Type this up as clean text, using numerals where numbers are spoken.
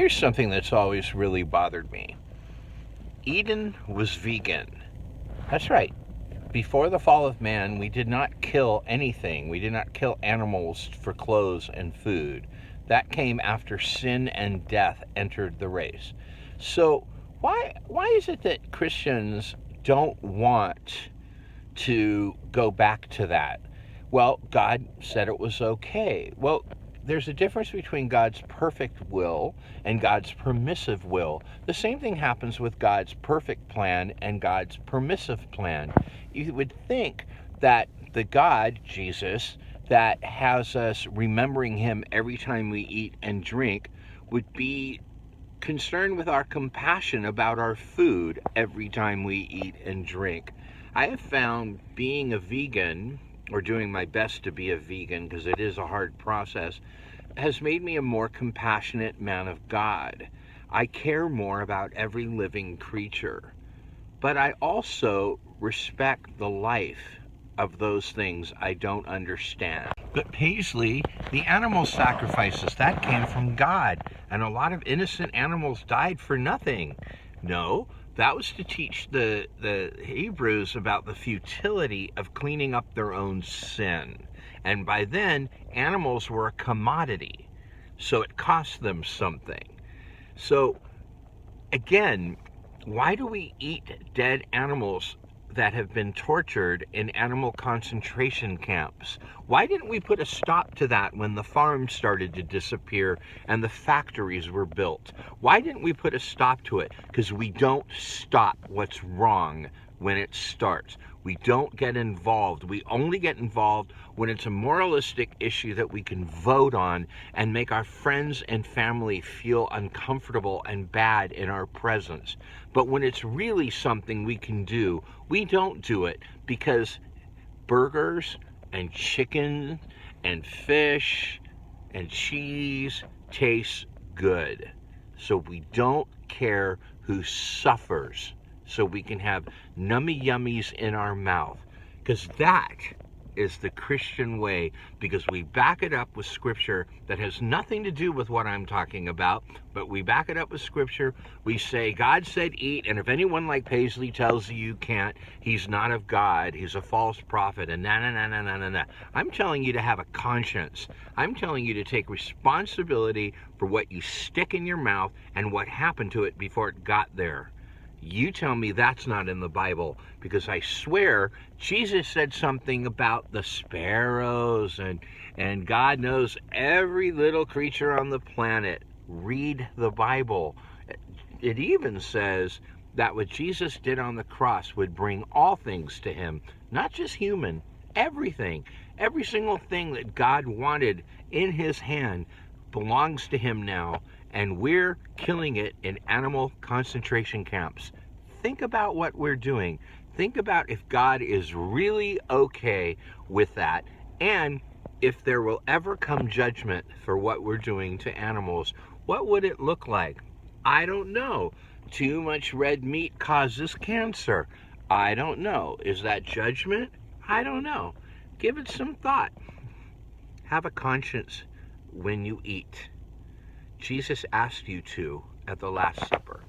Here's something that's always really bothered me. Eden was vegan. That's right. Before the fall of man, we did not kill anything. We did not kill animals for clothes and food. That came after sin and death entered the race. So why is it that Christians don't want to go back to that? Well, God said it was okay. Well, there's a difference between God's perfect will and God's permissive will. The same thing happens with God's perfect plan and God's permissive plan. You would think that the God, Jesus, that has us remembering him every time we eat and drink would be concerned with our compassion about our food every time we eat and drink. I have found being a vegan, or doing my best to be a vegan, because it is a hard process, has made me a more compassionate man of God. I care more about every living creature, but I also respect the life of those things I don't understand. But Paisley, the animal sacrifices, that came from God, and a lot of innocent animals died for nothing. No, that was to teach the Hebrews about the futility of cleaning up their own sin. And by then, animals were a commodity, so it cost them something. So, again, why do we eat dead animals that have been tortured in animal concentration camps? Why didn't we put a stop to that when the farms started to disappear and the factories were built? Why didn't we put a stop to it? Because we don't stop what's wrong when it starts. We don't get involved. We only get involved when it's a moralistic issue that we can vote on and make our friends and family feel uncomfortable and bad in our presence. But when it's really something we can do, we don't do it because burgers and chicken and fish and cheese taste good. So we don't care who suffers, so we can have nummy yummies in our mouth. Because that is the Christian way, because we back it up with scripture that has nothing to do with what I'm talking about, but we back it up with scripture. We say, God said eat, and if anyone like Paisley tells you you can't, he's not of God, he's a false prophet, and na. I'm telling you to have a conscience. I'm telling you to take responsibility for what you stick in your mouth and what happened to it before it got there. You tell me that's not in the Bible, because I swear Jesus said something about the sparrows and God knows every little creature on the planet. Read the Bible. It even says that what Jesus did on the cross would bring all things to him, not just human, everything. Every single thing that God wanted in his hand belongs to him now, and we're killing it in animal concentration camps. Think about what we're doing. Think about if God is really okay with that, and if there will ever come judgment for what we're doing to animals. What would it look like? I don't know. Too much red meat causes cancer. I don't know. Is that judgment? I don't know. Give it some thought. Have a conscience when you eat. Jesus asked you to at the Last Supper.